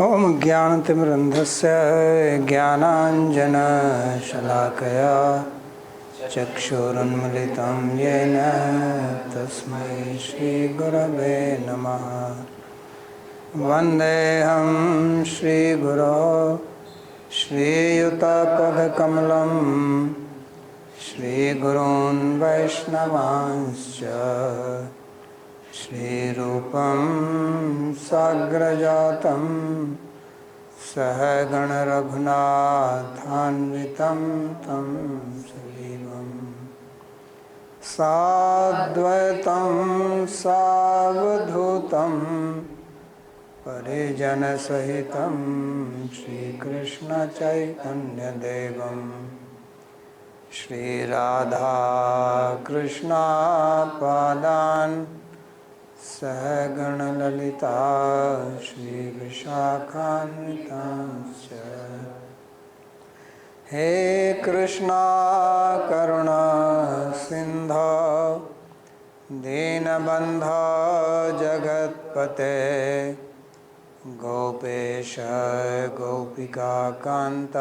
ॐ ज्ञानतिमिरन्धस्य ज्ञानाञ्जनशलाकया चक्षुरुन्मिलितं येन तस्मै श्रीगुरवे नमः। वन्देऽहं श्रीगुरो श्रीयुतपदकमलं श्रीगुरून् वैष्णवांश्च श्रीरूपं साग्रजातं सहगण रघुनाथान्वितं तं सजीवं साद्वैतं सावधूतं परिजनसहितं श्रीकृष्णचैतन्यदेवं श्रीराधाकृष्णपादान् सहगण ललिता श्रीविशाखान्वितांश्च। हे कृष्णा करुणा सिन्धो दीनबन्धो जगत्पते गोपेश गोपिकान्त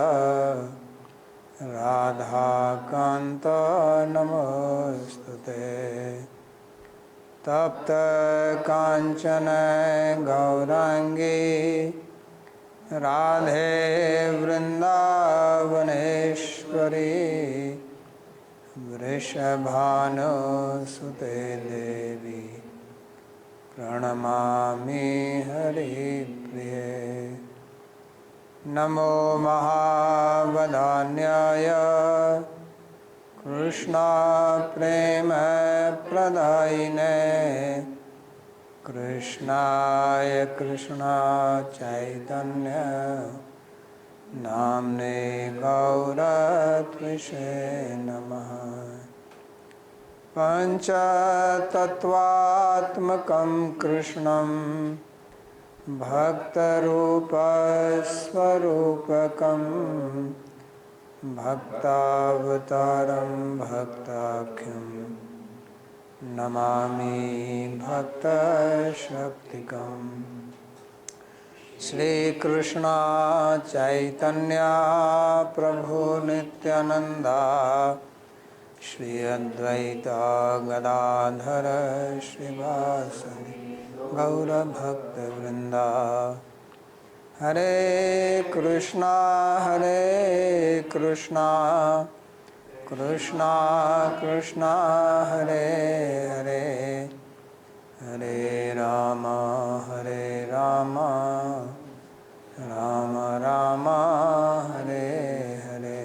राधाकान्त नमोस्तुते। तप्त कांचन गौरांगी राधे वृंदावनेश्वरी वृषभानुसुते देवी प्रणमामि हरिप्रिये। नमो महावदान्याय कृष्णा प्रेम प्रदायिने कृष्णाय कृष्णा चैतन्य नाम्ने गौरत्विषे नमः। पंचतत्वात्मकं कृष्णं भक्तरूपस्वरूपकं भक्तावतारं भक्ताख्यं नमामि भक्तशक्तिकम्। श्रीकृष्ण चैतन्य प्रभु नित्यानंदा श्री अद्वैत गदाधर श्रीवासदि गौरभक्तवृंदा। हरे कृष्णा कृष्णा कृष्णा हरे हरे हरे राम राम राम हरे हरे।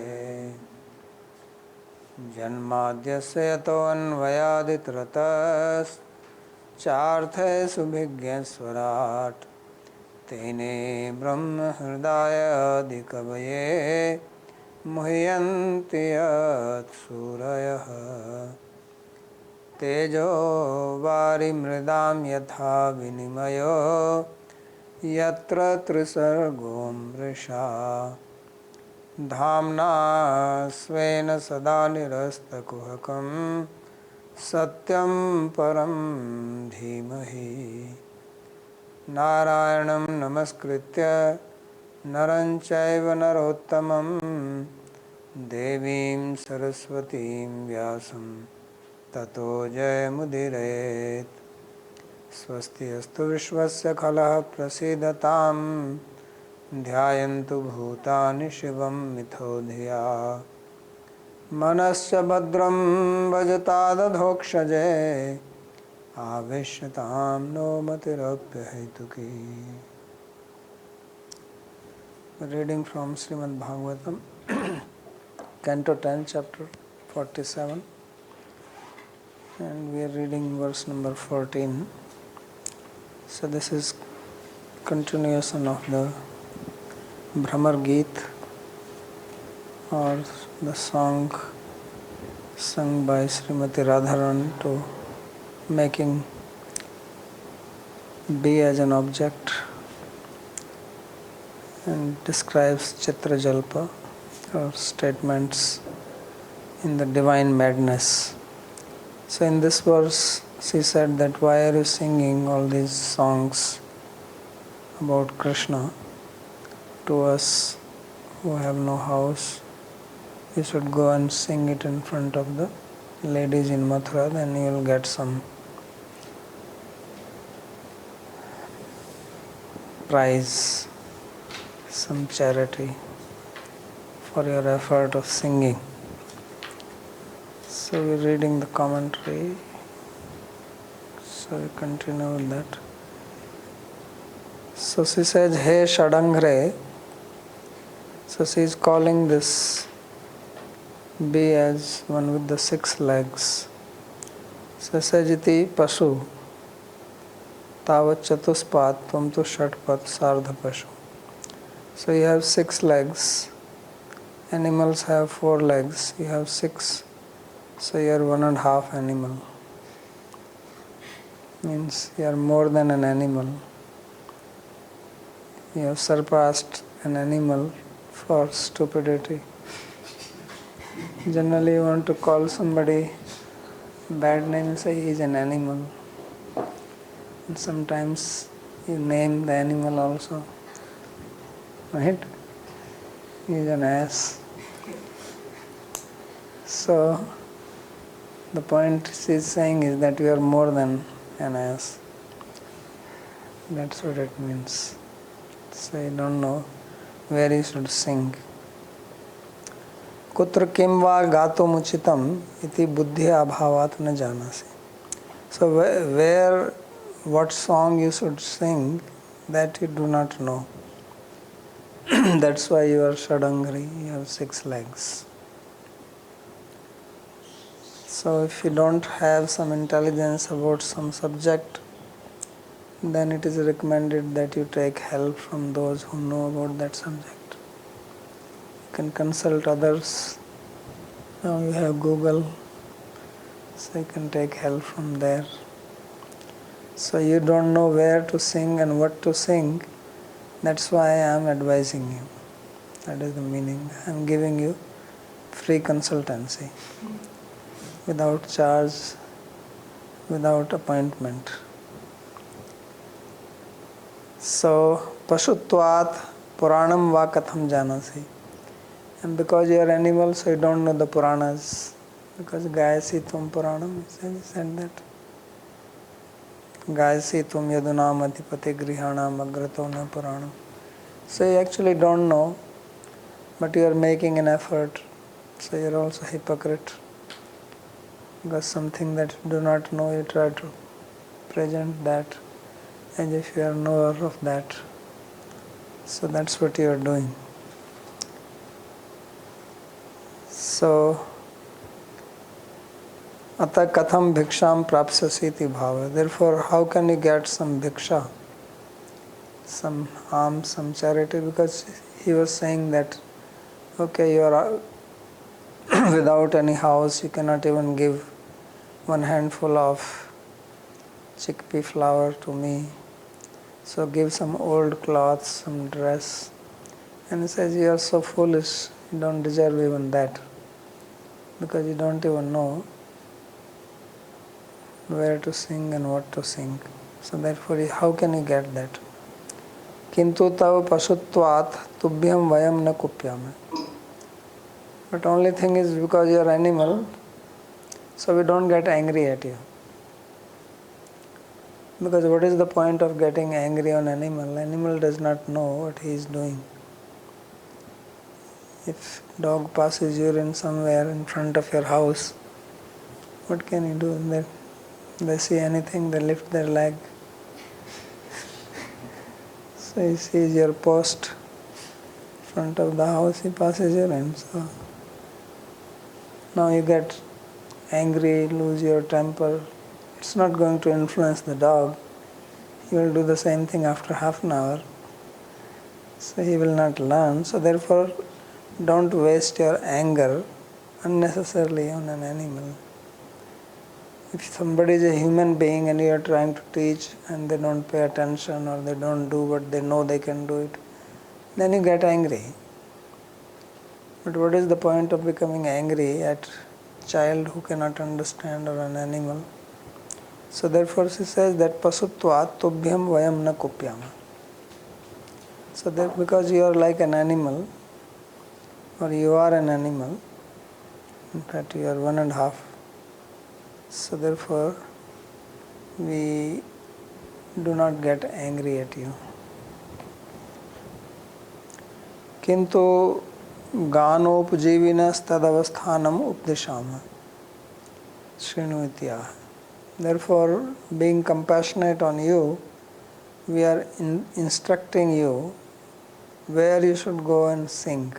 जन्माद्यस्य यतोऽन्वयादितरतश्चार्थे सुभिज्ञस्वराट् तेने ब्रह्म हृदय आदिकवये मुह्यन्ति यत्सूरयः। तेजो वारिमृदां यथा विनिमयो यत्र त्रिसर्गो मृषा धाम्ना स्वेन सदा निरस्तकुहकं सत्यं परं धीमहि। नारायणं नमस्कृत्य नरं चैव नरोत्तमं देवीं सरस्वतीं व्यासं ततो जयमुदीरयेत्। स्वस्ति अस्तु विश्वस्य खलः प्रसीदतां ध्यायन्तु भूतानि शिवं मिथो धिया। मनश्च भद्रं भजतादधोक्षजे आवेश्यतां no मतिरप्यहेतुकी। Reading from Śrīmad-Bhāgavatam, Canto 10, chapter 47, and we are reading verse number 14. So this is continuation of the Bhramar Geet, or the song sung by Srimati Radharani to making be as an object, and describes Chitra Jalpa, or statements in the divine madness. So in this verse she said that why are you singing all these songs about Krishna? to us who have no house, you should go and sing it in front of the ladies in Mathura, then you will get some prize, some charity for your effort of singing. So we're reading the commentary. So we continue with that. So she says, Hey Shadangre. So she is calling this bee as one with the 6 legs. So says, Iti Pashu. Tavat Chatuspat Tvam Tu Shatpat Sardha Pashu. So you have 6 legs. Animals have 4 legs. You have 6. So you are 1.5 animal. Means you are more than an animal. You have surpassed an animal for stupidity. Generally you want to call somebody bad name, say he is an animal. And sometimes you name the animal also. Right? He is an ass. So the point she is saying is that you are more than an ass. That's what it means. So you don't know where you should sing. Kutra kim va gatum uchitam iti buddhi abhavat na janasi. So where, what song you should sing, that you do not know. That's why you are Shadangri, you have 6 legs. So if you don't have some intelligence about some subject, then it is recommended that you take help from those who know about that subject. You can consult others. Now you have Google, so you can take help from there. So you don't know where to sing and what to sing. That's why I am advising you. That is the meaning. I am giving you free consultancy. Without charge, without appointment. So, Pashutvat Puranam va katham janasi. And because you are animal, so you don't know the Puranas. Because Gayasi tum Puranam, he said that. Gayasi tum yadunam adhipati grihanam agrato na Puranam. So you actually don't know, but you are making an effort. So you are also hypocrite. Because something that you do not know, you try to present that as if you are knower of that. So that's what you are doing. So, Ata katham bhiksham prapsasiti bhava. Therefore, how can you get some bhiksha, some alms, some charity? Because he was saying that, okay, you are without any house, you cannot even give 1 handful of chickpea flour to me. So give some old clothes, some dress. And he says, you are so foolish, you don't deserve even that. Because you don't even know where to sing and what to sing. So therefore, how can you get that? Kintu tav pasutvat tubhyam vayam na kupyame. But only thing is, because you are animal, so we don't get angry at you. Because what is the point of getting angry on animal? Animal does not know what he is doing. If dog passes urine somewhere in front of your house, what can you do? They see anything, they lift their leg. So he sees your post in front of the house, he passes urine. So now you get angry, lose your temper. It's not going to influence the dog. He will do the same thing after half an hour. So he will not learn. So therefore, don't waste your anger unnecessarily on an animal. If somebody is a human being and you are trying to teach and they don't pay attention or they don't do what they know they can do it, then you get angry. But what is the point of becoming angry at a child who cannot understand or an animal? So therefore she says that pasutvat tubhyam vayam na kupyama. So that because you are like an animal, or you are an animal, in fact you are one and a half, so therefore we do not get angry at you. किंतु गानोपजीविनस्तदवस्थानम उपदिशामः शृणु इत्याह. Therefore, being compassionate on you, we are instructing you where you should go and sing.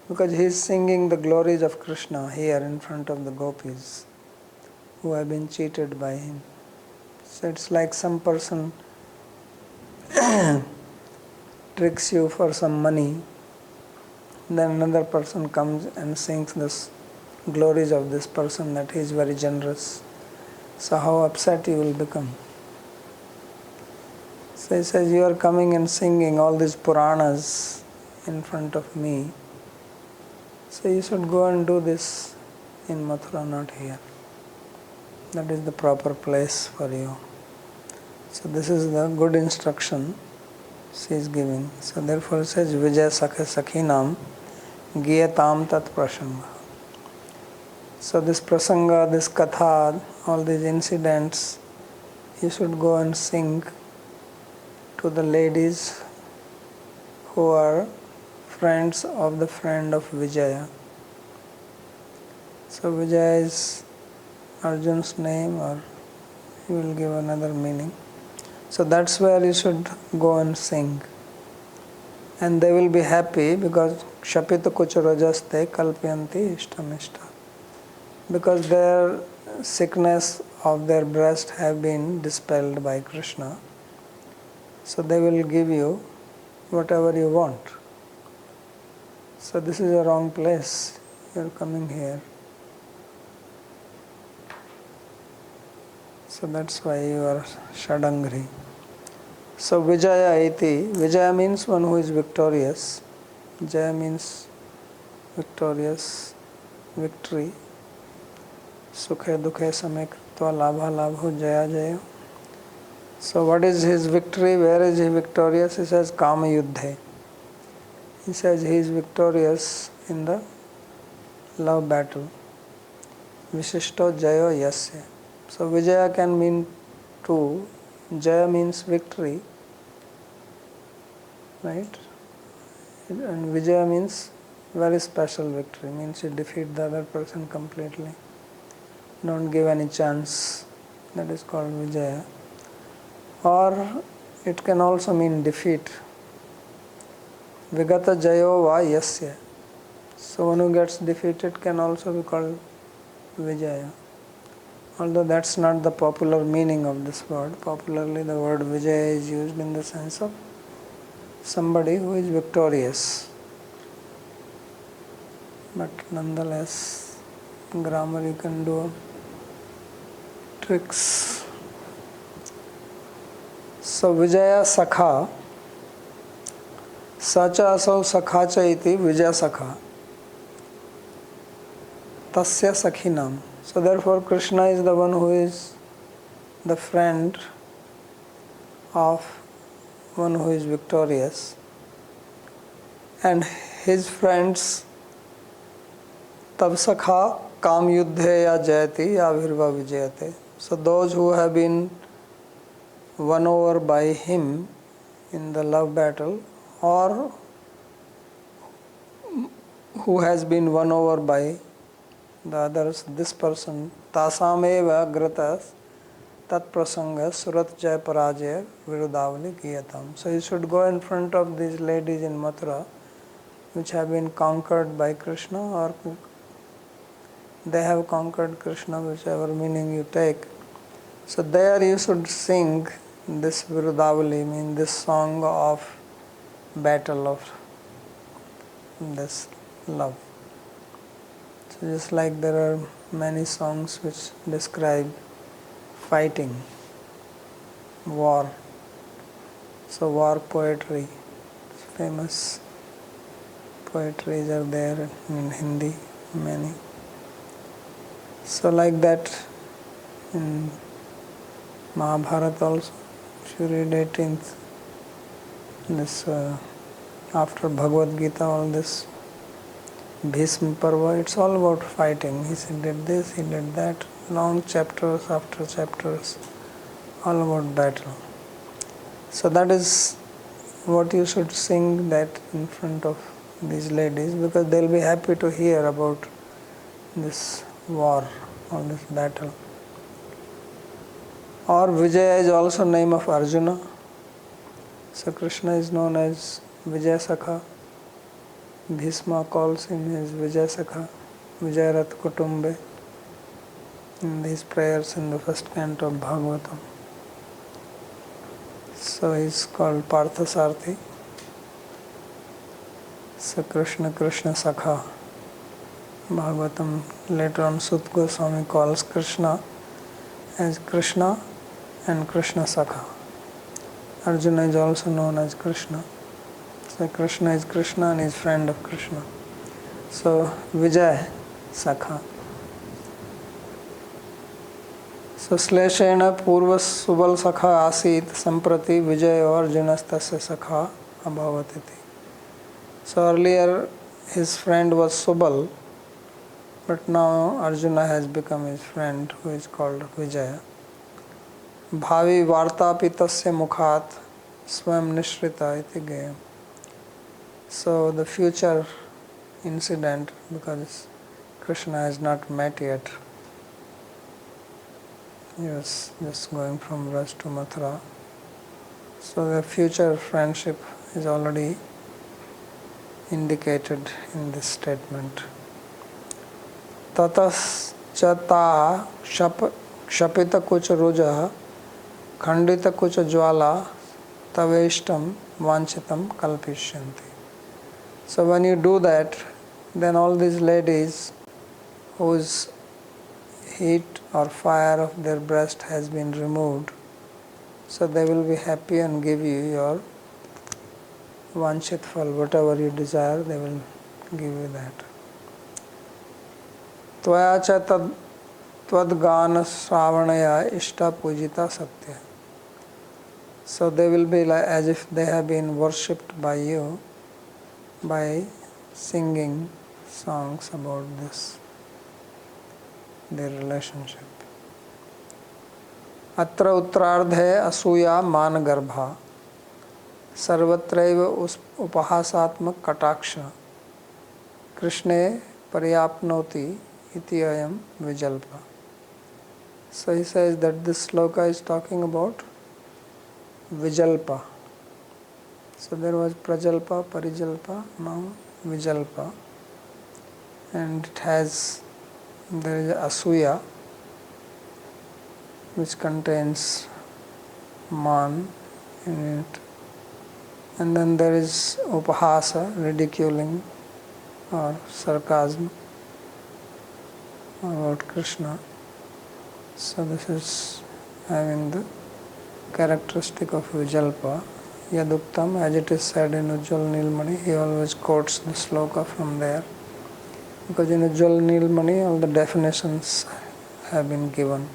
Because he is singing the glories of Krishna here in front of the gopis who have been cheated by him. So it's like some person tricks you for some money, then another person comes and sings this glories of this person, that he is very generous. So how upset you will become. So he says, you are coming and singing all these Puranas in front of me. So you should go and do this in Mathura, not here. That is the proper place for you. So this is the good instruction she is giving. So therefore it says, Vijay Sakha Sakhinam Giyatam Tat Prasanga. So this prasanga, this katha, all these incidents, you should go and sing to the ladies who are friends of the friend of Vijaya. So Vijaya is Arjun's name, or he will give another meaning. So that's where you should go and sing. And they will be happy because Kshapita Kucharajaste Kalpyanti Ishtamishta. Because their sickness of their breast have been dispelled by Krishna. So they will give you whatever you want. So this is a wrong place. You are coming here. So that's why you are Shadangri. So Vijaya iti. Vijaya means one who is victorious. Jaya means victorious, victory. Sukhe dukhe samay kritva labha labho jaya jaya. So what is his victory? Where is he victorious? He says Kama Yuddhe. He says he is victorious in the love battle. Vishishto Jayo Yasya. So Vijaya can mean two. Jaya means victory, right? And Vijaya means very special victory, means you defeat the other person completely. Don't give any chance. That is called Vijaya. Or it can also mean defeat. Vigata Jayo Va Yasya. So one who gets defeated can also be called Vijaya. Although that's not the popular meaning of this word. Popularly the word Vijaya is used in the sense of somebody who is victorious. But nonetheless, grammar you can do tricks. So Vijaya Sakha, Sacha Asau Sakha Cha iti Vijaya Sakha, Tasya Sakhinam. So therefore Krishna is the one who is the friend of one who is victorious, and his friends Tab Sakha Kam Yuddhe Ya Jayati Ya Virva Vijayate. So those who have been won over by him in the love battle, or who has been won over by the others, this person, Tasameva Gratas Tat Prasanga Surat Jay Parajaya Virudavali Giyatam. So you should go in front of these ladies in Mathura which have been conquered by Krishna, or they have conquered Krishna, whichever meaning you take. So there you should sing this Virudavali, mean this song of battle of this love. So just like there are many songs which describe fighting, war. So war poetry, famous poetries are there in Hindi, many. So like that in Mahabharata also, if you read 18th this after Bhagavad Gita, all this Bhishma Parva, it's all about fighting. He did this, he did that, long chapters after chapters, all about battle. So that is what you should sing that in front of these ladies, because they'll be happy to hear about this war or this battle. Or Vijaya is also name of Arjuna. So Krishna is known as Vijaya Sakha. Bhishma calls him as Vijaya Sakha, Vijayarat Kutumbe, in these prayers in the first canto of Bhagavatam. So he is called Parthasarthi. So Krishna Sakha. Bhagavatam, later on Sut Goswami calls Krishna as Krishna and Krishna Sakha. Arjuna is also known as Krishna. So Krishna is Krishna and is friend of Krishna. So Vijay Sakha. So Sleshena Purva Subal Sakha Asit Samprati Vijay Arjunastasya Sakha Abhavatiti. So earlier his friend was Subal, but now Arjuna has become his friend, who is called Vijaya. Bhavi Vartapi Tasya Mukhat Swam Nishrita iti gayam. So the future incident, because Krishna has not met yet, he was just going from Raj to Mathura. So the future friendship is already indicated in this statement. Tatas chata shapita kucha ruja khandita kucha jwala taveshtam vanchitam kalpishyanti. So when you do that, then all these ladies whose heat or fire of their breast has been removed, so they will be happy and give you your vanchit phal, whatever you desire, they will give you that. Tvaya cha tvad-gana sravanaya ishta pujita satya. So they will be like as if they have been worshipped by you by singing songs about this, their relationship. Atra uttrardhe asuya man garbha sarvatraiva upahasatmak kataksha Krishne paryapnoti iti ayam vijalpa. So he says that this sloka is talking about vijalpa. So there was prajalpa, parijalpa, now vijalpa. And there is asuya, which contains man in it. And then there is upahasa, ridiculing or sarcasm about Krishna. So this is having the characteristic of vijalpa. Yaduktam, as it is said in Ujjwal Nilmani, he always quotes the sloka from there. Because in Ujjwal Nilmani, all the definitions have been given.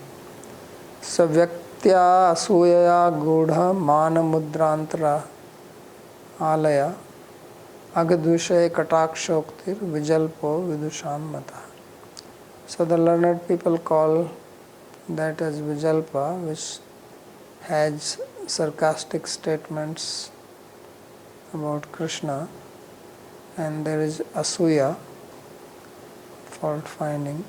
Savyaktya asuyaya gudha mana mudrantara alaya agadvishay katakshoktir vijalpo vidusham mata. So the learned people call that as vijalpa, which has sarcastic statements about Krishna, and there is asuya, fault finding,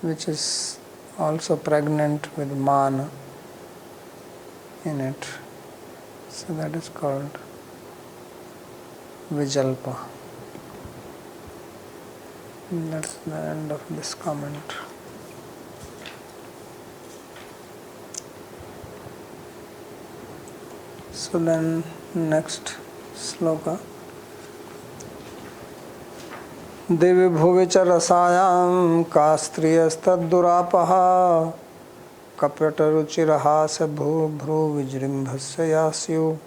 which is also pregnant with mana in it. So that is called vijalpa. And that's the end of this comment. So then next sloka. Devi bhuvicha rasayam ka striyastad durapaha kapyata ruchiraha se bhu bhru vijrimbhasya yasyu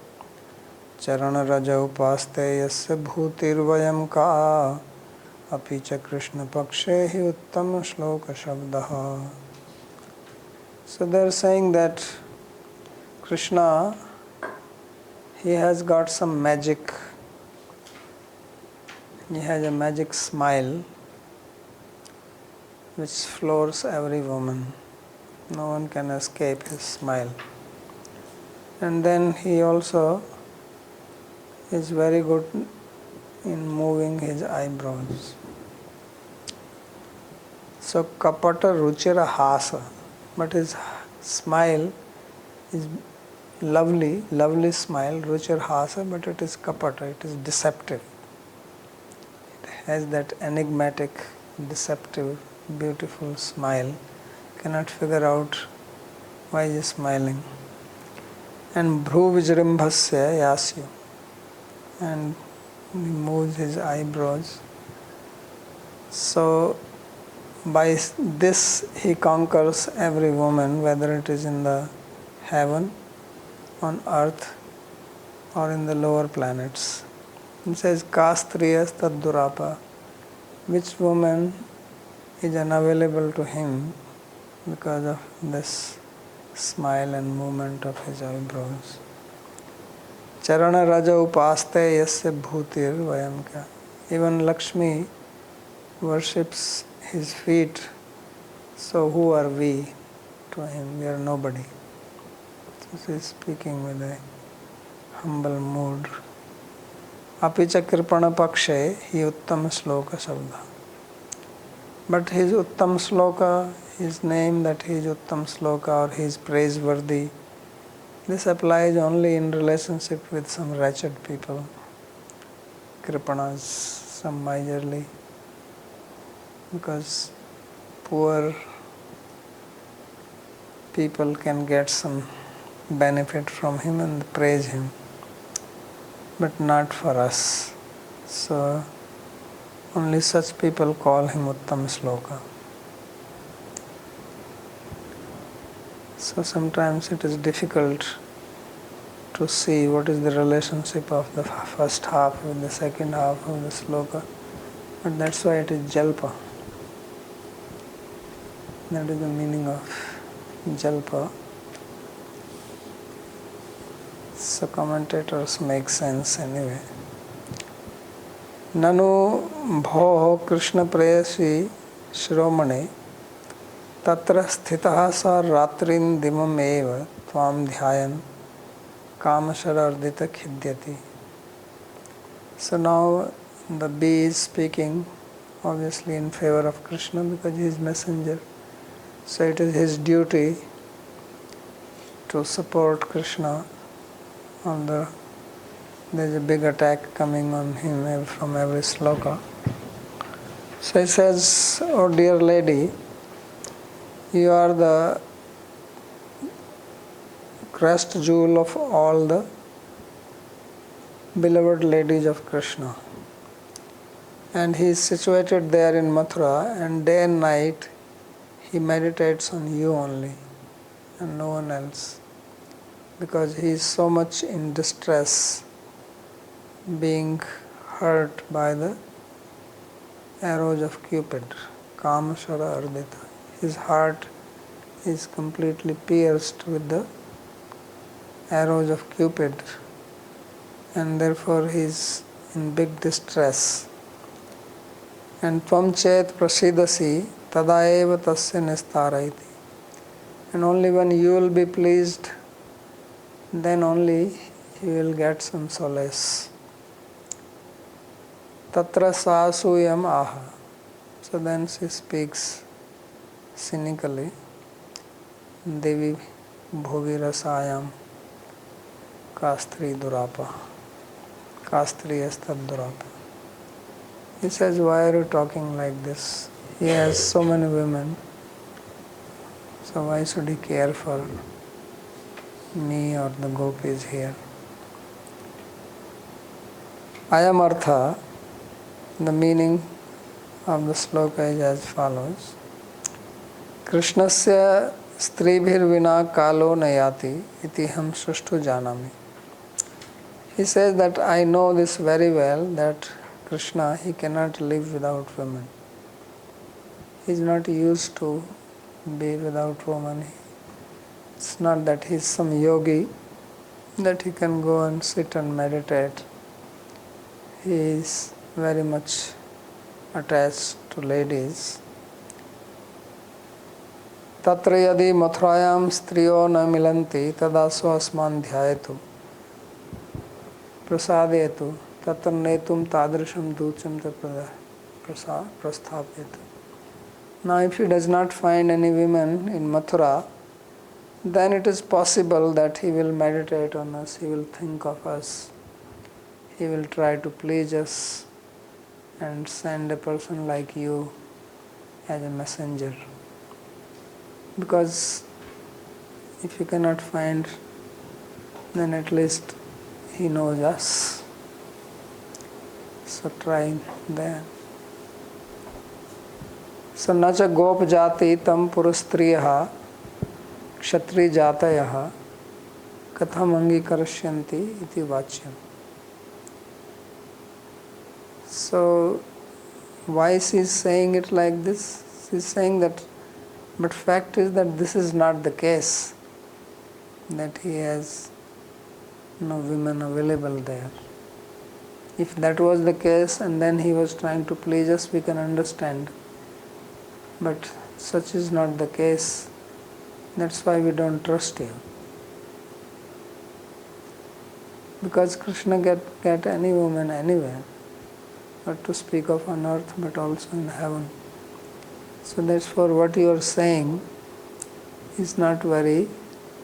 charana raja upaste yasya bhutirvayam ka apicha krishna pakshe hi uttam shloka shabdaha. So they are saying that Krishna he has got some magic. He has a magic smile which floors every woman. No one can escape his smile. And then he also is very good in moving his eyebrows. So kapata ruchira hasa, but his smile is lovely smile, ruchir hasa, but it is kapata, it is deceptive. It has that enigmatic, deceptive, beautiful smile. Cannot figure out why he is smiling. And bhru vijrimbhasya yasya, and he moves his eyebrows. So by this he conquers every woman, whether it is in the heaven, on earth, or in the lower planets. It says kastriyas taddurapa, which woman is unavailable to him because of this smile and movement of his eyebrows. Charana raja upaste yasya bhutir vayamka. Even Lakshmi worships his feet, so who are we to him? We are nobody. So he is speaking with a humble mood. Apicha kripana pakshe hi uttam sloka shabda. But his uttam sloka, his name that he is uttam sloka or he is praiseworthy, this applies only in relationship with some wretched people, kripanas, some miserly, because poor people can get some benefit from him and praise him, but not for us. So only such people call him Uttam Sloka. So sometimes it is difficult to see what is the relationship of the first half with the second half of the sloka, but that's why it is Jalpa. That is the meaning of Jalpa. So commentators make sense anyway. Nanu bhoho Krishna prayasi Shromane tatra sthitaha sa ratrin dimam eva tvam dhyayan kamasharardita khidyati. So now the bee is speaking obviously in favor of Krishna because he is messenger. So it is his duty to support Krishna on there is a big attack coming on him from every sloka. So he says, oh dear lady, you are the crest jewel of all the beloved ladies of Krishna. And he is situated there in Mathura, and day and night he meditates on you only and no one else, because he is so much in distress, being hurt by the arrows of Cupid, Kamashara Ardita. His heart is completely pierced with the arrows of Cupid, and therefore he is in big distress. And tvam chet prasidasi tadaeva tasya nistaraiti. And only when you will be pleased, then only he will get some solace. Tatra sasuyam aha. So then she speaks cynically, Devi bhogi rasayam kastri durapa. Kastri estad durapa. He says, why are you talking like this? He has so many women, so why should he care for me or the gopis here? Ayam artha, the meaning of the sloka is as follows. Krishnasya stribhir vina kalo nayati iti ham sushtu janami. He says that I know this very well, that Krishna, he cannot live without women. He is not used to be without woman. It's not that he is some yogi that he can go and sit and meditate. He is very much attached to ladies. Tatra yadi mathurayam striyo na milanti tadaso asman dhyayetu prasadetu tatra netum tadrisham ducham prasthapetu. Now if he does not find any women in Mathura, then it is possible that he will meditate on us, he will think of us, he will try to please us and send a person like you as a messenger. Because if you cannot find, then at least he knows us. So try there. So nacha gop jati tam purustriyaha kshatri jatayaha katham angikarashyanti iti vachyam. So why she is saying it like this? She is saying that, but fact is that this is not the case, that he has no women available there. If that was the case and then he was trying to please us, we can understand. But such is not the case. That's why we don't trust him. Because Krishna get any woman anywhere, not to speak of on earth but also in heaven. So therefore what you are saying is not very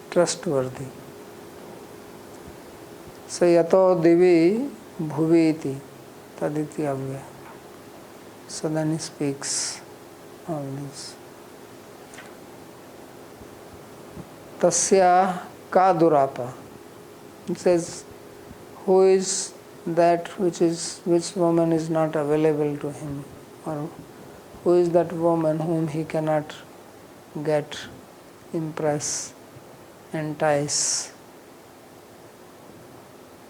trustworthy. So yato divi bhuvi iti taditi avya. So then he speaks all this. Tasya ka durapa. It says, who is that which woman is not available to him, or who is that woman whom he cannot get, impress, entice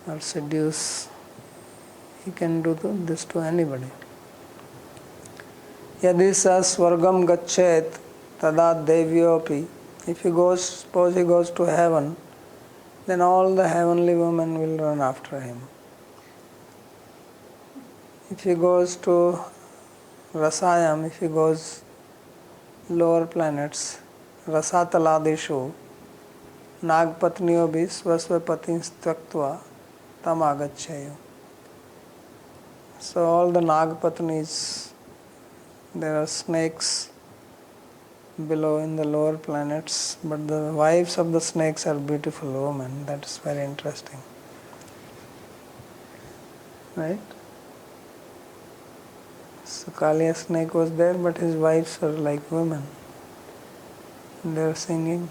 or seduce. He can do this to anybody. Yadi sa swargam gachet tada devyopi. If he goes, suppose he goes to heaven, then all the heavenly women will run after him. If he goes to Rasayam, if he goes lower planets, Rasataladeshu, Nagpatniyo bhi swasvapatin tyaktva tam agacchayo. So all the Nagpatnis, there are snakes below in the lower planets, but the wives of the snakes are beautiful women. That is very interesting. Right? So Kaliya snake was there, but his wives are like women. They are singing.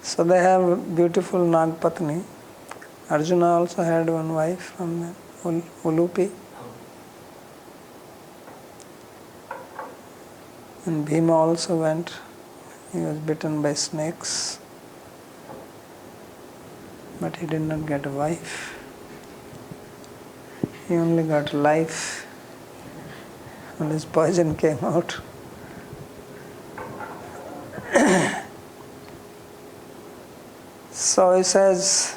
So they have beautiful Nagpatni. Arjuna also had one wife from them, Ulupi. And Bhima also went. He was bitten by snakes, but he did not get a wife. He only got life when his poison came out. So he says,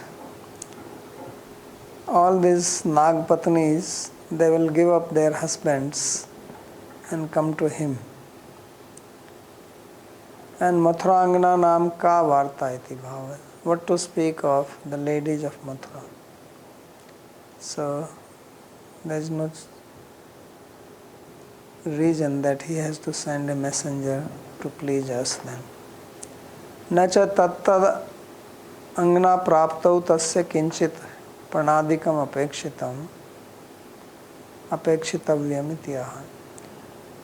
all these Nagpatnis, they will give up their husbands and come to him. And Mathurangana Nam Ka Varta iti bhava. What to speak of the ladies of Mathura. So there is no reason that he has to send a messenger to please us then. Nacha tattad angna praptau tasya kinchit pranadikam apekshitavyam ityaha.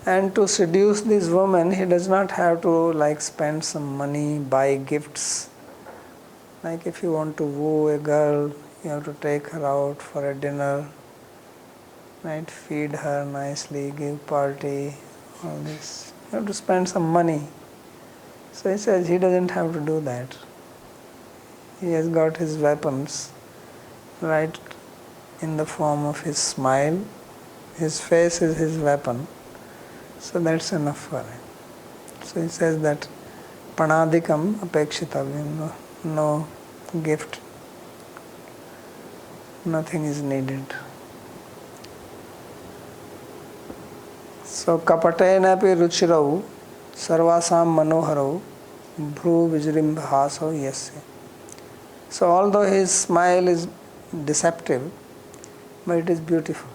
And to seduce this woman, he does not have to spend some money, buy gifts. Like if you want to woo a girl, you have to take her out for a dinner, right? Feed her nicely, give party, all this. You have to spend some money. So he says he doesn't have to do that. He has got his weapons right in the form of his smile. His face is his weapon. So that's enough for him. So he says that panadikam apekshitavyam, no gift, nothing is needed. So kapatena pi ruchirau sarvasam manoharau bhru vijrimbhasau yasya. So although his smile is deceptive, but it is beautiful.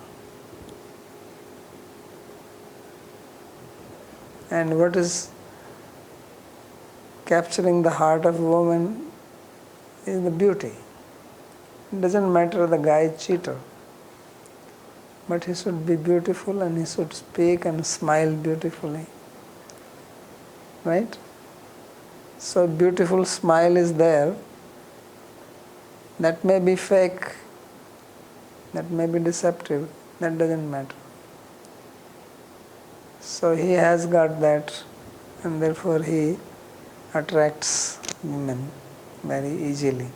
And what is capturing the heart of a woman is the beauty. It doesn't matter the guy is cheater, but he should be beautiful and he should speak and smile beautifully. Right? So beautiful smile is there. That may be fake, that may be deceptive, that doesn't matter. So he has got that, and therefore he attracts women very easily.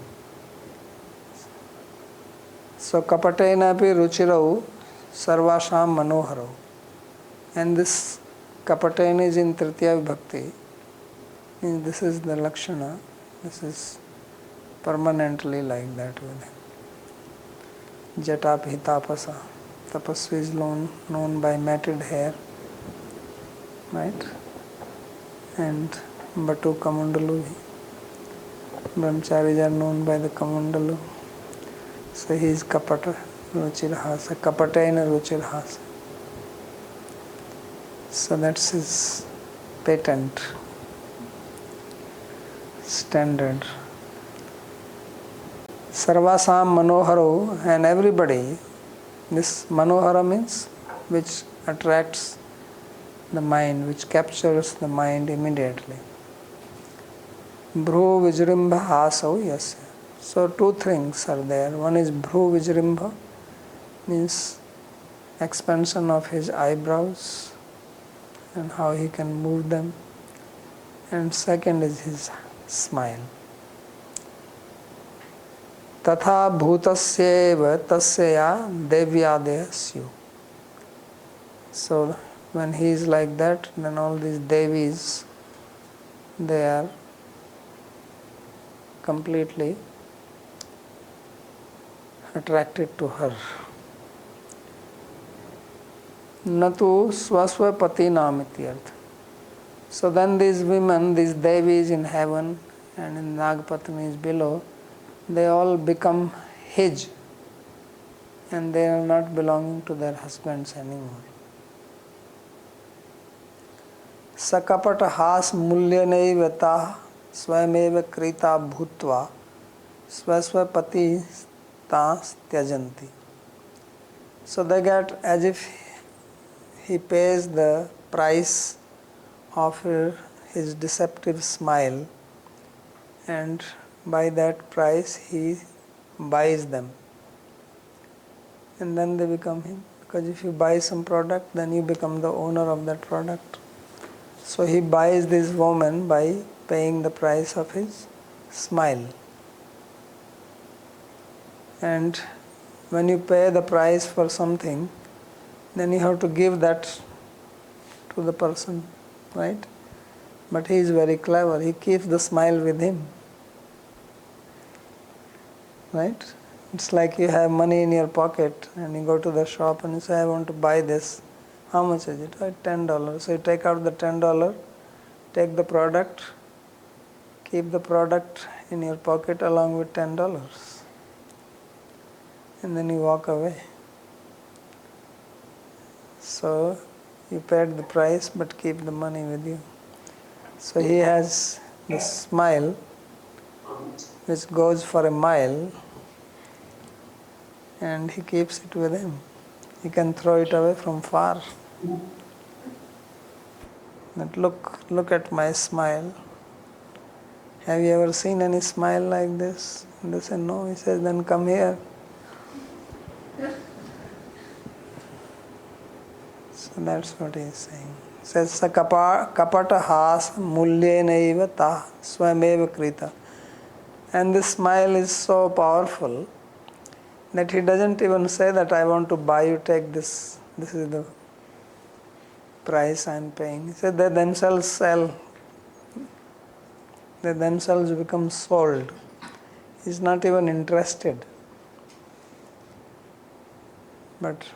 So kapatena pi ruchirau sarvasham manoharau. And this kapatena is in Tritiya Vibhakti. Means this is the Lakshana. This is permanently like that with him. Jatapi tapasa. Tapasvi is known by matted hair. Right? And Batu Kamandalu. Brahmacharis are known by the Kamandalu. So he is Kapata Ruchirhasa. Kapatena Ruchirhasa. So that's his patent standard. Sarvasam Manoharo, and everybody, this Manohara means which attracts the mind, which captures the mind immediately. Bhru Vijrimbha Hasau Yasya. So two things are there. One is Bhru Vijrimbha, means expansion of his eyebrows and how he can move them. And second is his smile. Tatha bhutasyeva tasya devyadaya syu. So when he is like that, then all these devis, they are completely attracted to her. Natu swasva pati namityarth. So then these women, these devis in heaven and in Nagpatnis below, they all become his, and they are not belonging to their husbands anymore. Sakapata has mulyanevata swayameva krita bhutva swasvapati tas tyajanti. So they get as if he pays the price of his deceptive smile, and by that price he buys them, and then they become him. Because if you buy some product, then you become the owner of that product. So he buys this woman by paying the price of his smile. And when you pay the price for something, then you have to give that to the person, right? But he is very clever. He keeps the smile with him. Right? It's like you have money in your pocket and you go to the shop and you say, I want to buy this. How much is it? $10. So you take out the $10, take the product, keep the product in your pocket along with $10. And then you walk away. So you paid the price but keep the money with you. So he has this smile which goes for a mile, and he keeps it with him. He can throw it away from far. But look at my smile. Have you ever seen any smile like this? And they say, no. He says, then come here. So that's what he is saying. He says, sa kapata has mulyenaiva ta swameva krita. And this smile is so powerful that he doesn't even say that I want to buy you, take this. This is the price I am paying. He said they themselves sell. They themselves become sold. He's not even interested. But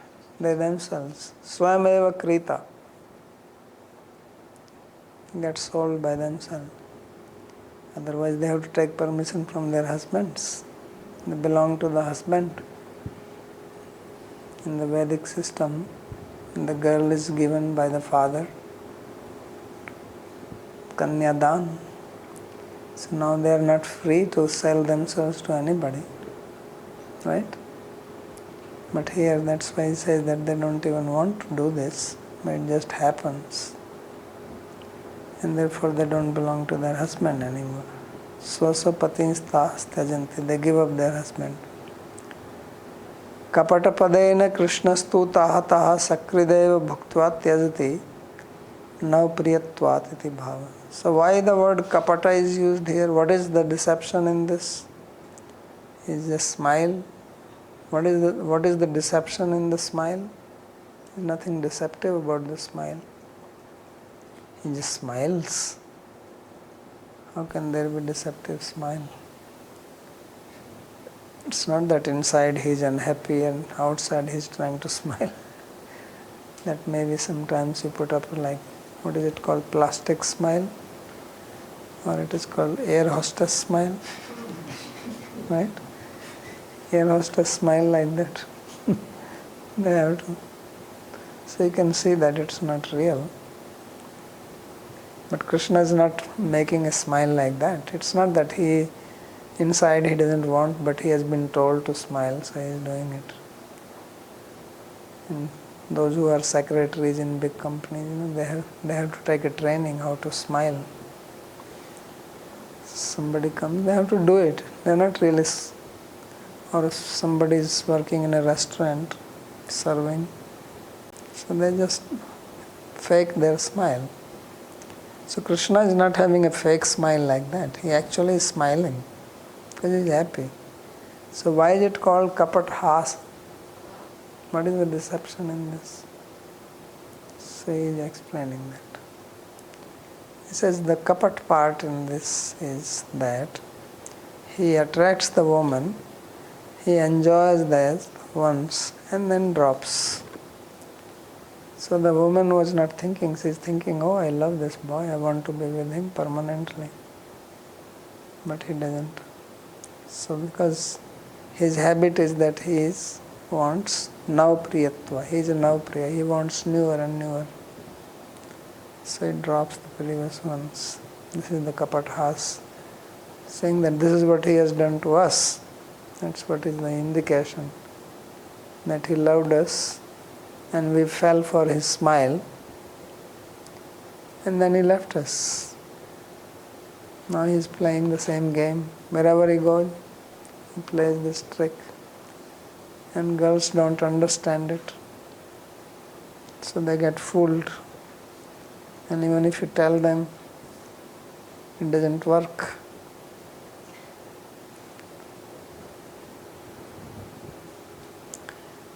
they themselves, Swayameva Krita, get sold by themselves. Otherwise they have to take permission from their husbands. They belong to the husband. In the Vedic system, the girl is given by the father, Kanyadan. So now they are not free to sell themselves to anybody. Right? But here that's why he says that they don't even want to do this, but it just happens. And therefore they don't belong to their husband anymore. Swaswapatinstha styajanti, they give up their husband. Kapatapadena krishnastu tahataha sakrideva bhuktva tyajati nav priyatvat iti bhava. So why the word kapata is used here? What is the deception in this? Is a smile. What is the deception in the smile? There is nothing deceptive about the smile. He just smiles. How can there be deceptive smile? It's not that inside he is unhappy and outside he is trying to smile. That maybe sometimes you put up like, what is it called, plastic smile? Or it is called air hostess smile. Right? Air hostess smile like that. They have to. So you can see that it's not real. But Krishna is not making a smile like that. It's not that inside he doesn't want, but he has been told to smile, so he is doing it. And those who are secretaries in big companies, they have to take a training how to smile. Somebody comes, they have to do it. They are not really. Or if somebody is working in a restaurant, serving, so they just fake their smile. So Krishna is not having a fake smile like that. He actually is smiling because he is happy. So why is it called kapat has? What is the deception in this? So he is explaining that. He says the kapat part in this is that he attracts the woman, he enjoys that once and then drops. So the woman was not thinking, she is thinking, oh, I love this boy, I want to be with him permanently. But he doesn't. So because his habit is that he wants nav priyatva, he is a nav priya, he wants newer and newer. So he drops the previous ones. This is the kapathas, saying that this is what he has done to us. That's what is the indication, that he loved us and we fell for his smile and then he left us. Now he is playing the same game. Wherever he goes, he plays this trick. And girls don't understand it. So they get fooled. And even if you tell them, it doesn't work.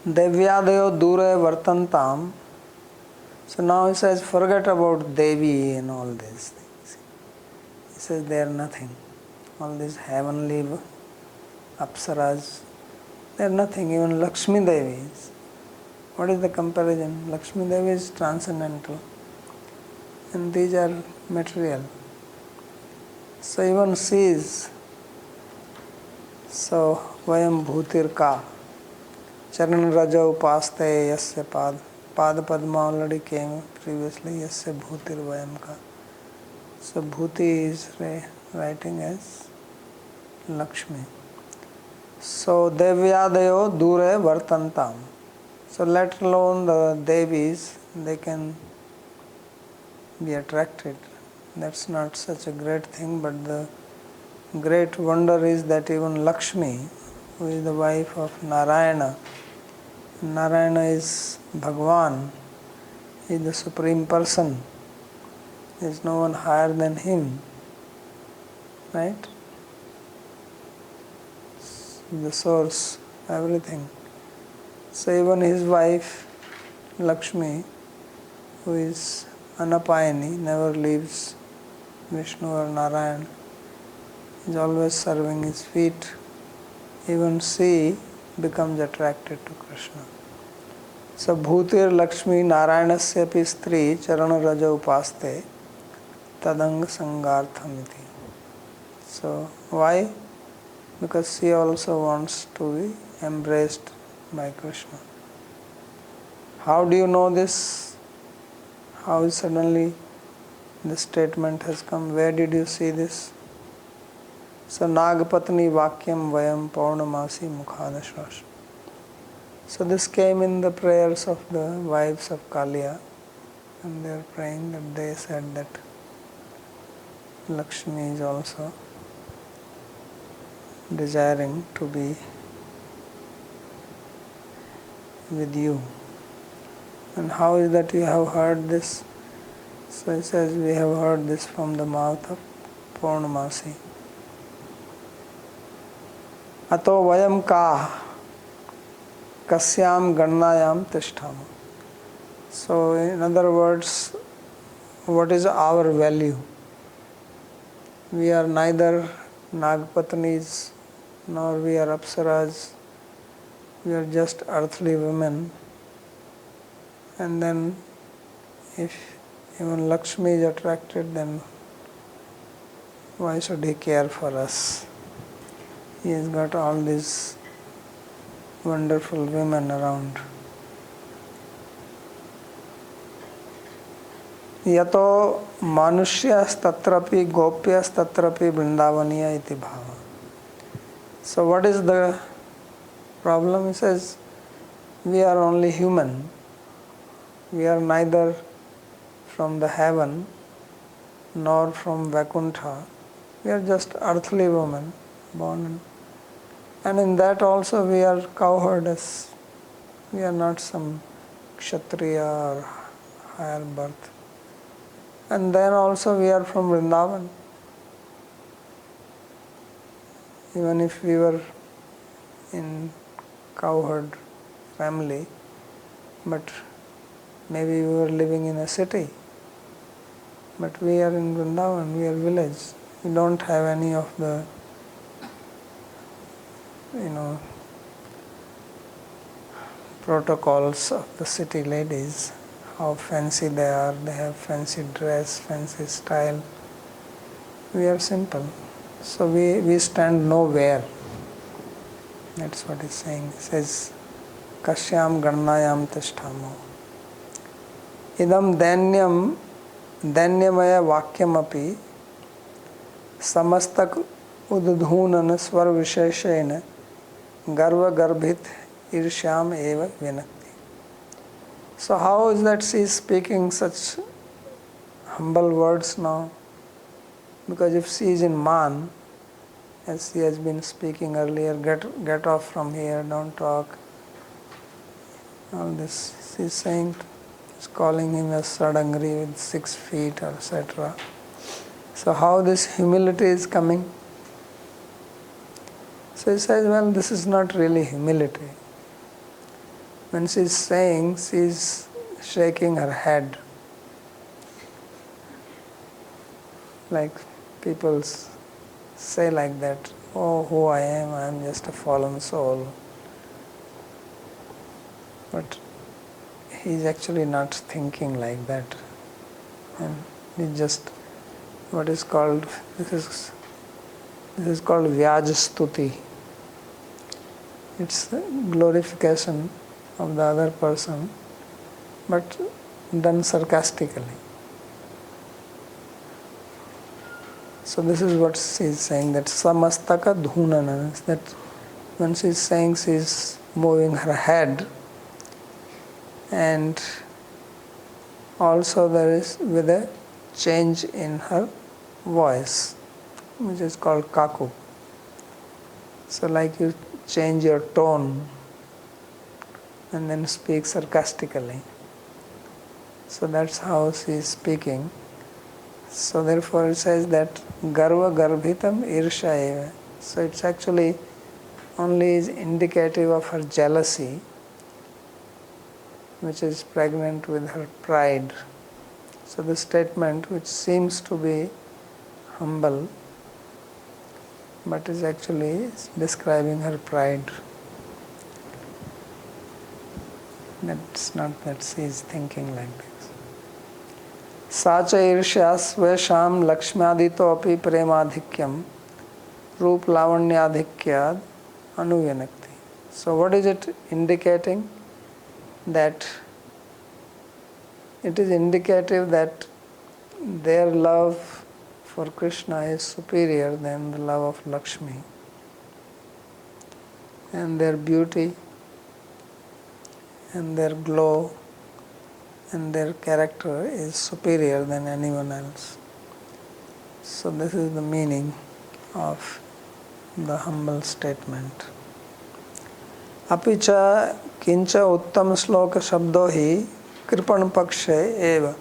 Devyadayo dure vartantam. So now he says, forget about Devi and all these things. He says they are nothing. All these heavenly apsaras, they are nothing. Even Lakshmi Devi is. What is the comparison? Lakshmi Devi is transcendental. And these are material. So even she is. So, vayam bhutir ka. Charan Raja upaste yasya Pada Padma already came previously, yasya bhutir vayam ka. So bhuti is writing as Lakshmi. So devyadayo dure vartantam. So let alone the Devis, they can be attracted. That's not such a great thing, but the great wonder is that even Lakshmi, who is the wife of Narayana, Narayana is Bhagwan, he is the Supreme Person. There is no one higher than him. Right? The source, everything. So even his wife, Lakshmi, who is Anapayani, never leaves Vishnu or Narayana, is always serving his feet, even she becomes attracted to Krishna. So Bhutir Lakshmi Narayanasya pi stri charana raja upaste tadang sangarthamiti. So why? Because she also wants to be embraced by Krishna. How do you know this? How suddenly this statement has come? Where did you see this? So Nagapatni Vakyam Vayam Paurnamasi Mukhadashvash. So this came in the prayers of the wives of Kaliya, and they are praying that they said that Lakshmi is also desiring to be with you. And how is that you have heard this? So it says we have heard this from the mouth of Purnamasi. Ato vayam ka kasyam gannayam tishtama. So in other words, what is our value? We are neither Nagpatnis nor we are Apsaras. We are just earthly women. And then if even Lakshmi is attracted, then why should he care for us? He has got all these wonderful women around. Yato manushya tatrapi gopya tatrapi vrindavaniya iti bhava. So what is the problem? He says, we are only human. We are neither from the heaven nor from Vaikuntha. We are just earthly women born. And in that also we are cowherds. We are not some kshatriya or higher birth. And then also we are from Vrindavan. Even if we were in cowherd family, but maybe we were living in a city. But we are in Vrindavan, we are village. We don't have any of the, protocols of the city ladies. How fancy they are, they have fancy dress, fancy style. We are simple. So we stand nowhere. That's what he's saying. He says, Kashyam Gannayam Tishtamo. Idam Danyamaya Vakyamapi Samastak Ududhunan Swar Visheshena Garva Garbhit Irshyam Eva Vinakti. So how is that she is speaking such humble words now? Because if she is in Man, as she has been speaking earlier, get off from here, don't talk. All this she is saying, is calling him a Sadangri with 6 feet, etc. So how this humility is coming? So he says, well, this is not really humility. When she is saying, she is shaking her head. Like people say like that, oh, who I am just a fallen soul. But he is actually not thinking like that. And he just, what is called, this is called Vyajastuti. It's glorification of the other person, but done sarcastically. So this is what she is saying, that samastaka dhunana, that when she is saying, she is moving her head, and also there is with a change in her voice, which is called kaku. So like you change your tone and then speak sarcastically. So that's how she is speaking. So therefore it says that garva garbhitam irsha eva. So it's actually only is indicative of her jealousy, which is pregnant with her pride. So the statement, which seems to be humble, but is actually describing her pride. That's not that she is thinking like this. Sacha irshya svesham lakshmadito api premadhikyam रूप लावण्याधिक्याद अनुव्यनक्ति. So what is it indicating? That it is indicative that their love for Krishna is superior than the love of Lakshmi, and their beauty and their glow and their character is superior than anyone else. So this is the meaning of the humble statement. Apicha kincha uttam sloka shabdo hi kripan pakshe eva.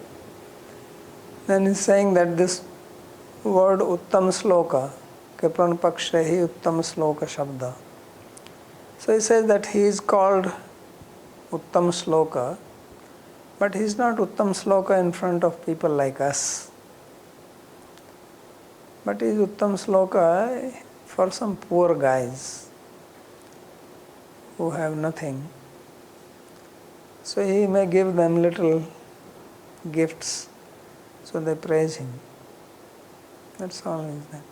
Then he's saying that this word uttam sloka, kripan pakshe hi uttam sloka shabda. So he says that he is called uttam sloka, but he is not uttam sloka in front of people like us. But he is uttam sloka for some poor guys who have nothing. So he may give them little gifts, so they praise him. That's all is that.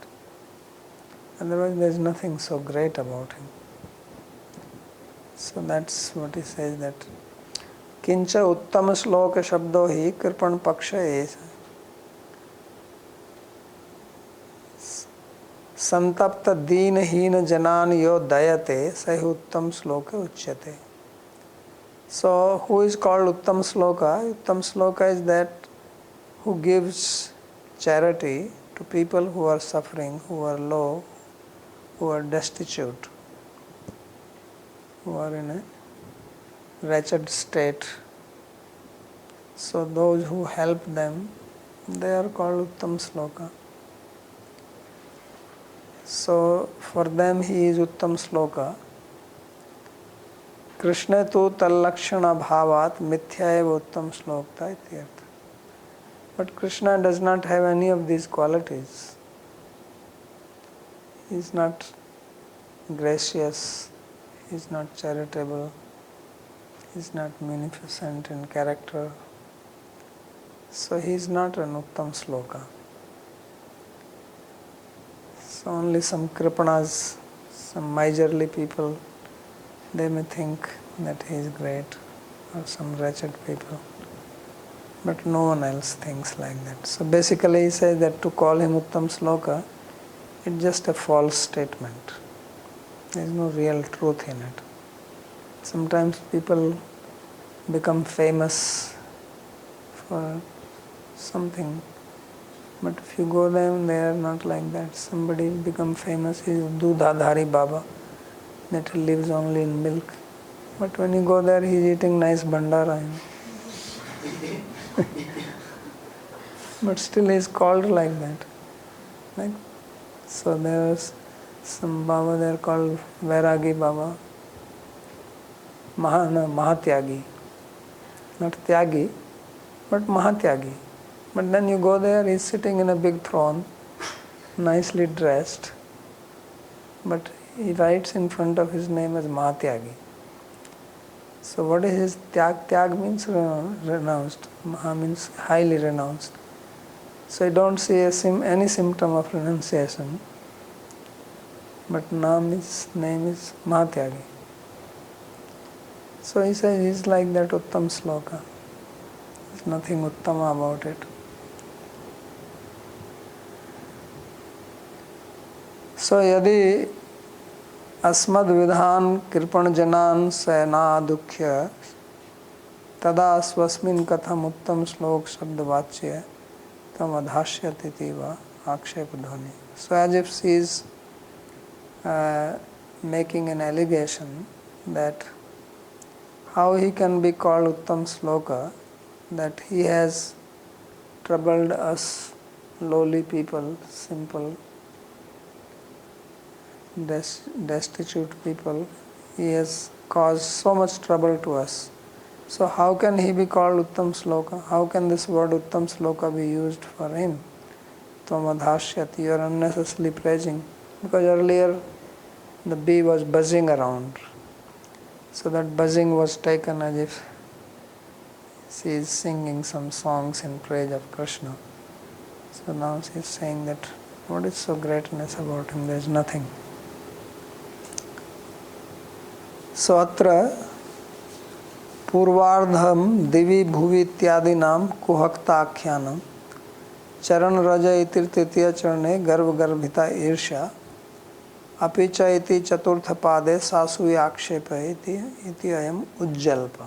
Otherwise there is nothing so great about him. So that's what he says, that kincha uttam sloka shabdo hi kripan paksha esa. संतप्त दीनहीन जनान यो दयते सहि उत्तम श्लोक उच्यते. So who is called Uttam Sloka? Uttam Sloka is that who gives charity to people who are suffering, who are low, who are destitute, who are in a wretched state. So those who help them, they are called Uttam Sloka. So for them he is Uttam Sloka. Krishna tu tallakshana bhavat mithya eva Uttam Slokta ityartha. But Krishna does not have any of these qualities. He is not gracious, he is not charitable, he is not munificent in character. So he is not an Uttam Sloka. So only some kripanas, some miserly people, they may think that he is great, or some wretched people. But no one else thinks like that. So basically he says that to call him Uttam Sloka, it's just a false statement. There is no real truth in it. Sometimes people become famous for something, but if you go there, they are not like that. Somebody become famous, he is Dudhadhari Baba, that he lives only in milk. But when you go there, he is eating nice bandara. But still he is called like that. Like, so there is some Baba, they are called Vairagi Baba, Mahatyagi. Not Tyagi, but Mahatyagi. But then you go there, he is sitting in a big throne, nicely dressed, but he writes in front of his name as Mahatyagi. So what is his Tyag? Tyag means renounced. Maha means highly renounced. So you don't see any symptom of renunciation. But his name is Mahatyagi. So he says he is like that Uttam Sloka. There is nothing Uttama about it. So यदि अस्मद् विधान कृपण जनान सेना दुख्य तदा स्वस्मिन् कथम उत्तम श्लोक शब्द वाच्य तम अधास्यति वा आक्षेप ध्वनि. So as if she is making an allegation that how he can be called Uttam Sloka, that he has troubled us lowly people, simple, destitute people. He has caused so much trouble to us. So how can he be called Uttam Sloka? How can this word Uttam Sloka be used for him? Tvam adhashyati, you are unnecessarily praising. Because earlier the bee was buzzing around. So that buzzing was taken as if she is singing some songs in praise of Krishna. So now she is saying that what is so greatness about him? There is nothing. So atra पूर्वार्धम दिवि भुवि इत्यादि नाम कुहकताख्यानम चरण रज इति तृतीय चरणे गर्भ गर्भिता ईर्ष्या अपि च इति चतुर्थ पादे सासूय आक्षेप इति अयम उज्जल्प.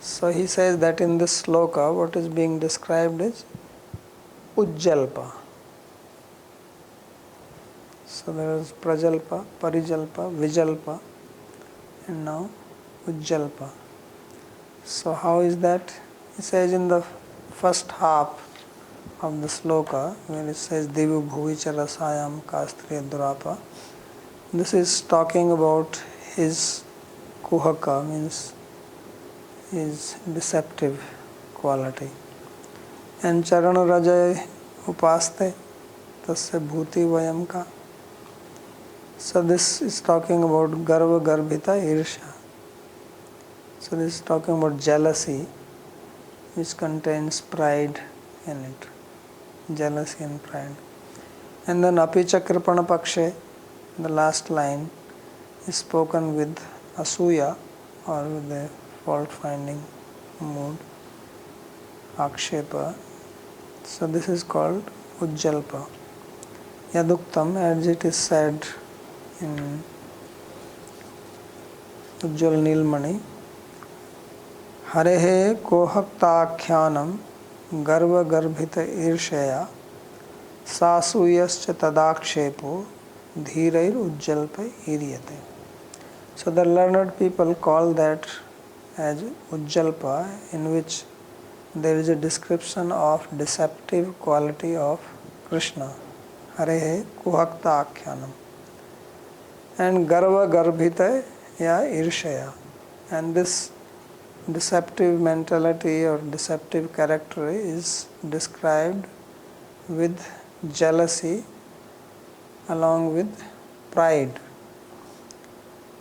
So he says that in this sloka what is being described is Ujjalpa. So there is Prajalpa, Parijalpa, Vijalpa, and now Ujjalpa. So how is that? He says in the first half of the sloka where it says Divu Bhuvicha Rasayam Kastriya Durapa. This is talking about his kuhaka, means his deceptive quality. And Charana Rajay Upaste Tasya Bhuti Vayamka. So this is talking about Garva Garbhita Irsha. So this is talking about jealousy which contains pride in it. Jealousy and pride. And then Apicha Kripana Pakshe, the last line, is spoken with Asuya or with the fault finding mood, Akshepa. So this is called Ujjalpa. Yaduktam, as it is said in Ujjal Nilmani, Harehe kohaktakhyanam garva garbhita irshaya sasuyascha tadakshepo dhirair ujjalpa iriyate. So the learned people call that as Ujjalpa, in which there is a description of deceptive quality of Krishna. Harehe kuhakta akyanam. And garva garbhita ya irshaya. And this deceptive mentality or deceptive character is described with jealousy along with pride.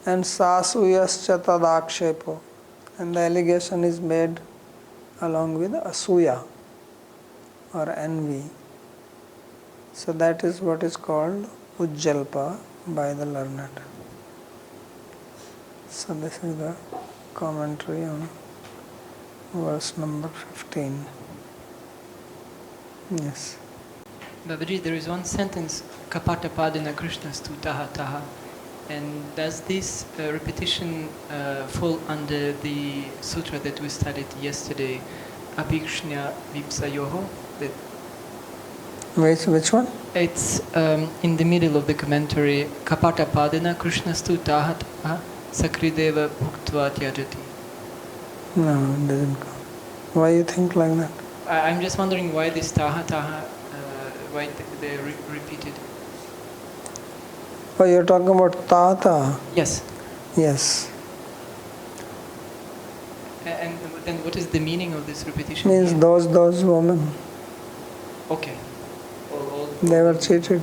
And sasuyascha tadakshepo. And the allegation is made along with asuya or envy. So that is what is called Ujjalpa by the learned. So this is the commentary on verse number 15. Yes. Babaji, there is one sentence, Kapata Padina Krishna Stutaha Taha. And does this repetition fall under the sutra that we studied yesterday, Abhikshnya Vipsayoho? Which one? It's in the middle of the commentary, Kapata Padina Krishna Stutaha Taha Sakrideva Bhuktva Tyajati. No, it doesn't come. Why you think like that? I'm just wondering why this Taha Taha, why they repeated. Oh, you're talking about Tata? Yes. Yes. And then what is the meaning of this repetition? Means here? those women. Okay. They were cheated.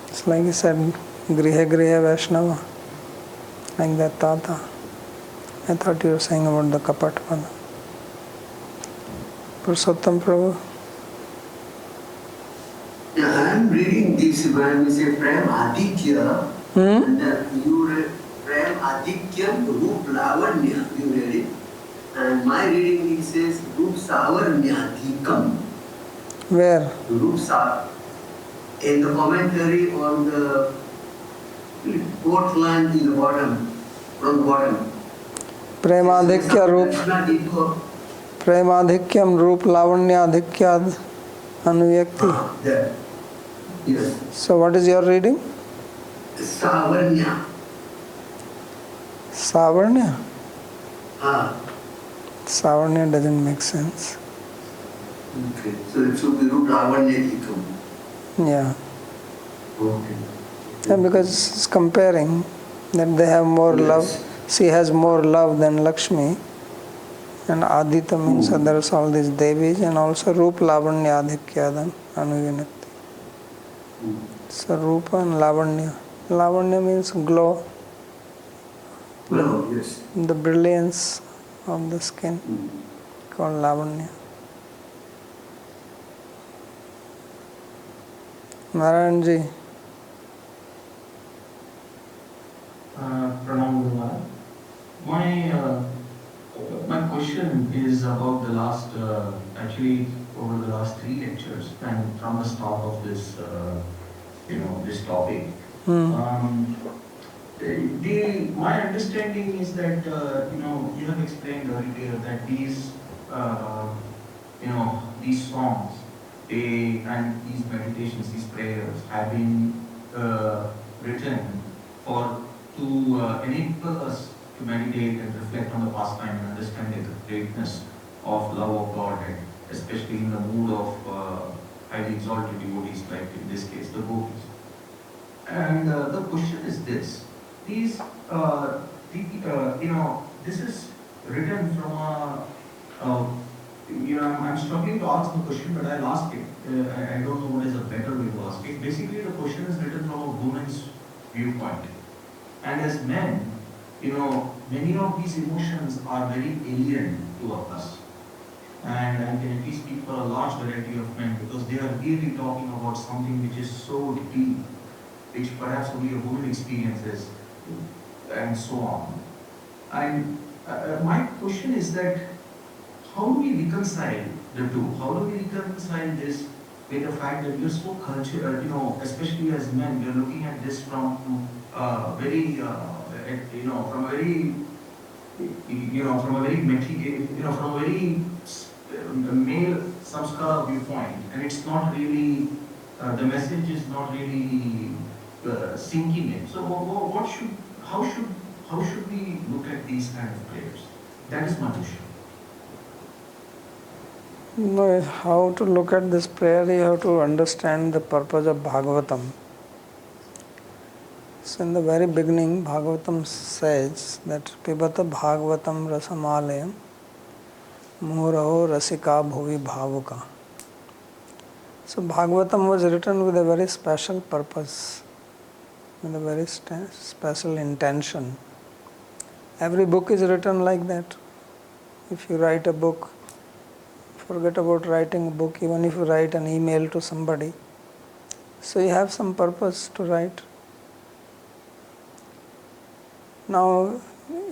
It's like you said, Griha Griha Vaishnava. Like that Tata. I thought you were saying about the Kapatpada. Purushottam Prabhu. Yeah, I am reading this when we say Prem Aditya, and that you read Prem Aditya, Rup Lavanya, you read it. And my reading it says Rup Savarnyadhikam. Where? Rup Sa. In the commentary on the fourth line in the bottom, from the bottom. Premadhikya Rup. Premadhikyam Rup Lavanyadhikyad Anuvyakti. There. Yes. So what is your reading? Savarnya. Savarnya? Ah. Savarnya doesn't make sense. Okay. So it should be Rup Lavanyadhikam. Yeah. Okay. Yeah, because it's comparing that they have more love. She has more love than Lakshmi. And Adita means others, all these Devis, and also Rup Lavanya Adhikyadam Anuvinakti. So Rupa and Lavanya. Lavanya means glow, Glow, yes. the brilliance of the skin, called Lavanya. Narayanji. Pranam Guru Maharaj. My question is about the last, actually over the last 3 lectures and from the start of this, this topic. My understanding is that, you have explained earlier that these songs, and these meditations, these prayers have been written to enable us to meditate and reflect on the pastime and understand the greatness of love of God, and especially in the mood of highly exalted devotees, like in this case, the gopis. And the question is this: these, this is written from I'm struggling to ask the question, but I'll ask it. I don't know what is a better way to ask it. Basically, the question is written from a woman's viewpoint. And as men, many of these emotions are very alien to us. And I can at least speak for a large variety of men, because they are really talking about something which is so deep, which perhaps only a woman experiences, and so on. And my question is that, how do we reconcile the two? How do we reconcile this with the fact that we are so cultured, especially as men, we are looking at this from from a very male samskara viewpoint, and it's not really, the message is not really sinking in. So how should we look at these kind of prayers? That is my question. No, how to look at this prayer, you have to understand the purpose of Bhagavatam. So in the very beginning, Bhagavatam says that Pibata Bhagavatam Rasamalayam Muraho Rasika Bhuvi Bhavuka. So Bhagavatam was written with a very special purpose, with a very special intention. Every book is written like that. If you write a book, forget about writing a book, even if you write an email to somebody, so you have some purpose to write. Now,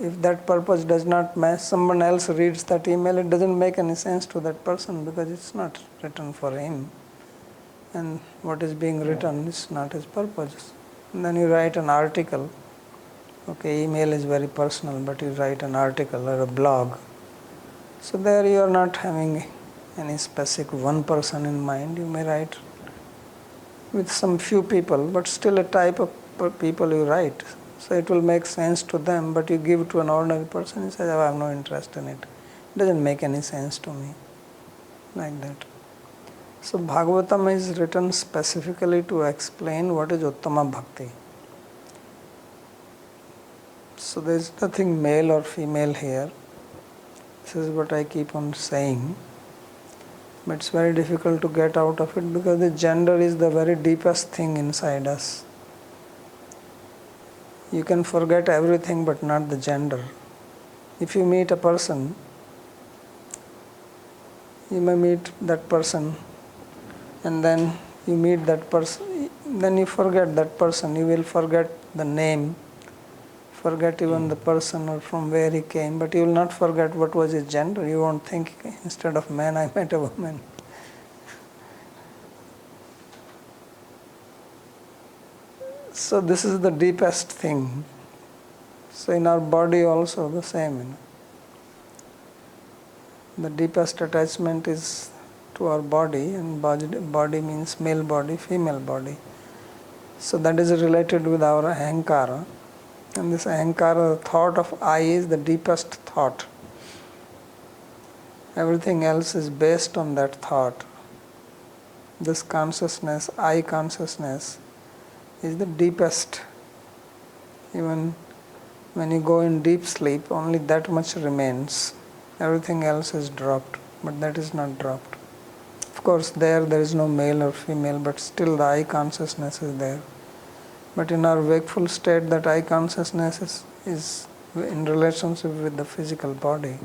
if that purpose does not match, someone else reads that email, it doesn't make any sense to that person, because it's not written for him. And what is being written is not his purpose. And then you write an article. Okay, email is very personal, but you write an article or a blog. So there you are not having any specific one person in mind. You may write with some few people, but still a type of people you write. So it will make sense to them, but you give to an ordinary person, he says, I have no interest in it. It doesn't make any sense to me. Like that. So Bhagavatam is written specifically to explain what is Uttama Bhakti. So there is nothing male or female here. This is what I keep on saying. But it's very difficult to get out of it, because the gender is the very deepest thing inside us. You can forget everything but not the gender. If you meet a person, you may meet that person, and then you meet that person, then you forget that person. You will forget the name, forget even the person or from where he came, but you will not forget what was his gender. You won't think, instead of man, I met a woman. So this is the deepest thing. So in our body also the same. The deepest attachment is to our body, and body means male body, female body. So that is related with our ahankara. And this ahankara, the thought of I, is the deepest thought. Everything else is based on that thought. This consciousness, I consciousness, is the deepest. Even when you go in deep sleep, only that much remains. Everything else is dropped, but that is not dropped. Of Of course, there is no male or female, but still the I consciousness is there. But in our wakeful state, that I consciousness is in relationship with the physical body.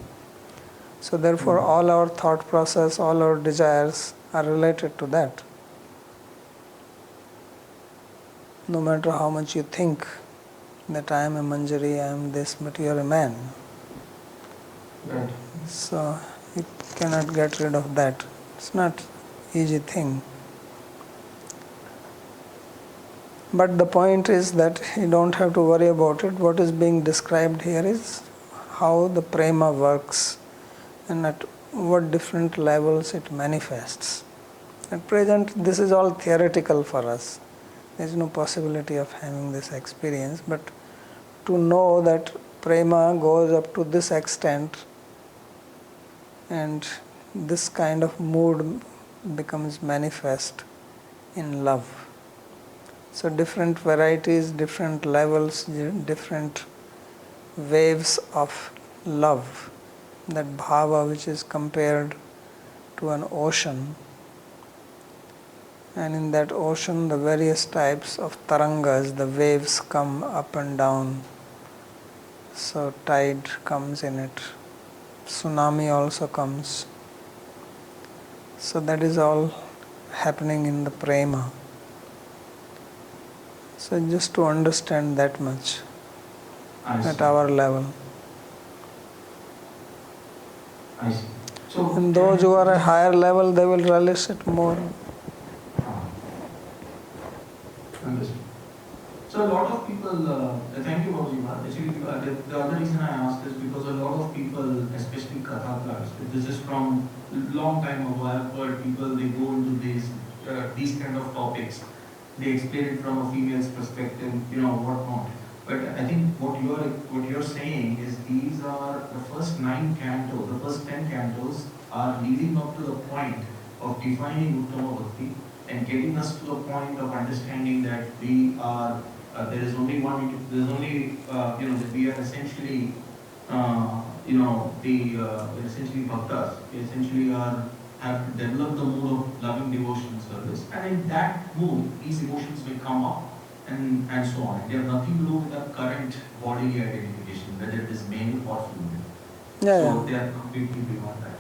So therefore, all our thought process, all our desires are related to that. No matter how much you think that I am a Manjari, I am this, but you are a man. Right. So you cannot get rid of that. It's not easy thing. But the point is that you don't have to worry about it. What is being described here is how the prema works and at what different levels it manifests. At present, this is all theoretical for us. There is no possibility of having this experience, but to know that prema goes up to this extent and this kind of mood becomes manifest in love. So different varieties, different levels, different waves of love. That bhava which is compared to an ocean, and in that ocean the various types of tarangas, the waves come up and down. So tide comes in it, tsunami also comes. So that is all happening in the prema. So just to understand that much at our level. I see. So, And those who are at higher level, they will relish it more. Understood. So a lot of people, thank you Babaji. Actually, the other reason I asked is because a lot of people, especially Kathakars, this is from long time ago, I have heard people, they go into these kind of topics. They explain it from a female's perspective, whatnot. But I think what you're saying is these are the first 9 cantos, the first 10 cantos are leading up to the point of defining Uttama Bhakti and getting us to the point of understanding that we are, there is only one, there is only, that we are essentially, we're essentially bhaktas. We essentially have developed the mood of loving devotion service, and in that mood, these emotions will come up and so on. They have nothing to do with the current bodily identification, whether it is male or female. So they are completely beyond that.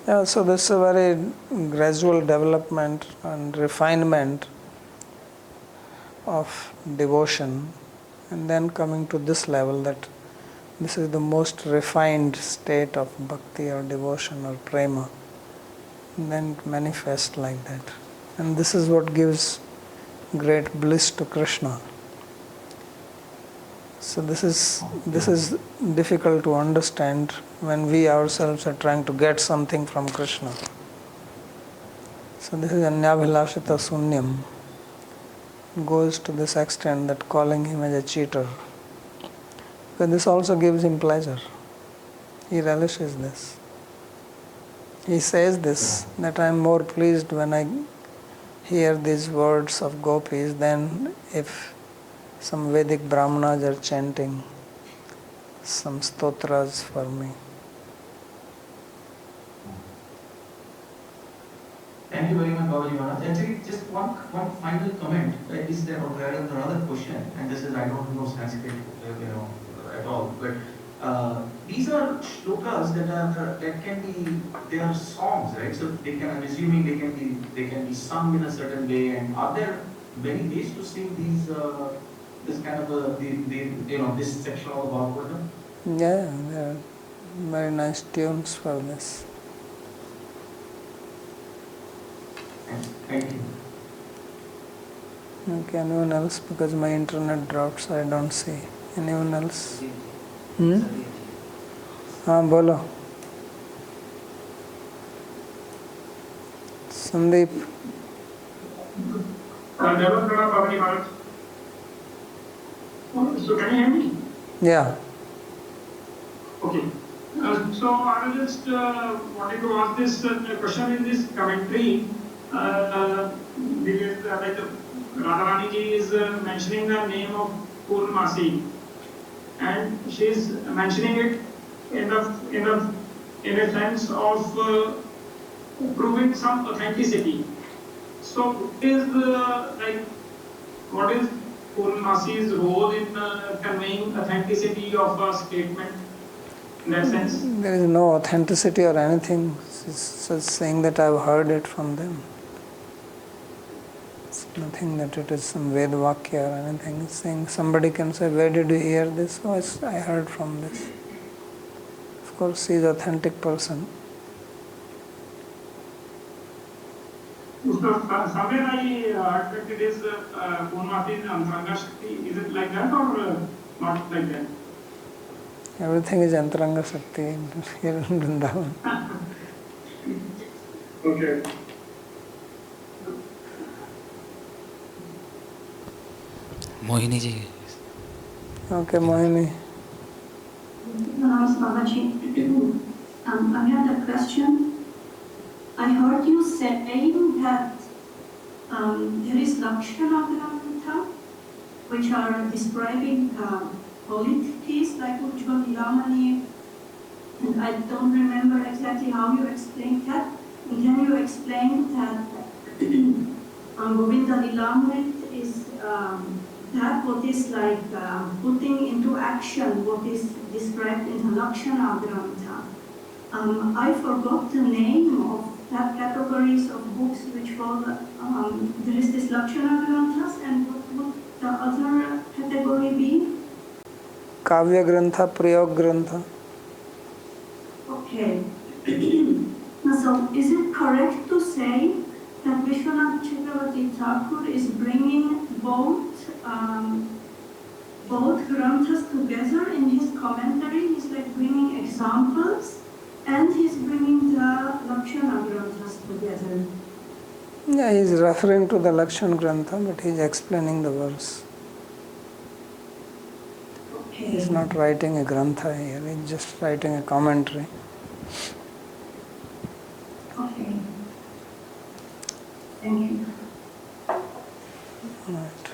Yeah, so this is a very gradual development and refinement of devotion, and then coming to this level that this is the most refined state of bhakti or devotion or prema. And then it manifests like that. And this is what gives great bliss to Krishna. So this is difficult to understand when we ourselves are trying to get something from Krishna. So this is anyabhilashita sunyam. It goes to this extent that calling him as a cheater. But this also gives him pleasure. He relishes this. He says this, that I am more pleased when I hear these words of gopis than if some Vedic brahmanas are chanting some stotras for me. Thank you very much, Babaji. Actually, just one final comment is there on another question, and this is, I don't know Sanskrit, at all, but these are shlokas that can be, they are songs, right? So they can, I'm assuming they can be sung in a certain way. And are there many ways to sing these this kind of this section of Bhagavatam? Yeah, there are very nice tunes for this. Thank you. Okay, anyone else? Because my internet dropped, so I don't see. Anyone else? हाँ बोलो Sandeep. So can you hear me? Yeah. Okay. So I was just wanted to ask this question in this commentary. Like Radharani ji is mentioning the name of Purnamasi, and she is mentioning it in a sense of proving some authenticity. So, what is Purnamasi's role in conveying authenticity of a statement in that sense? There is no authenticity or anything. It's just saying that I've heard it from them. It's nothing that it is some Ved Vakya or anything. It's saying somebody can say, where did you hear this? Oh, I heard from this. Of course, he is an authentic person. Somewhere I heard that it is Purnamasi Antaranga Shakti. Is it like that or not like that? Everything is Antaranga Shakti here in Vrindavan. Okay. Mohini ji. Okay, Mohini. Babaji, I had a question. I heard you saying that there is Lakshana Grantha, which are describing qualities like Ujjval Nilamani, and I don't remember exactly how you explained that. And then you explained that Govinda Nilamrit is that what is like putting into action what is described in the Lakshana Grantha. I forgot the name of that categories of books which fall. There is this Lakshana Granthas, and what would the other category be? Kavya Grantha, Prayog Grantha. Okay. So, is it correct to say that Vishwanath Chakravarti Thakur is bringing both Granthas together in his commentary? He's like bringing examples, and he's bringing the Lakshana Granthas together. Yeah, he is referring to the Lakshan Grantha, but he is explaining the verse. Okay. He is not writing a Grantha here, he is just writing a commentary. Okay. Thank you. Right.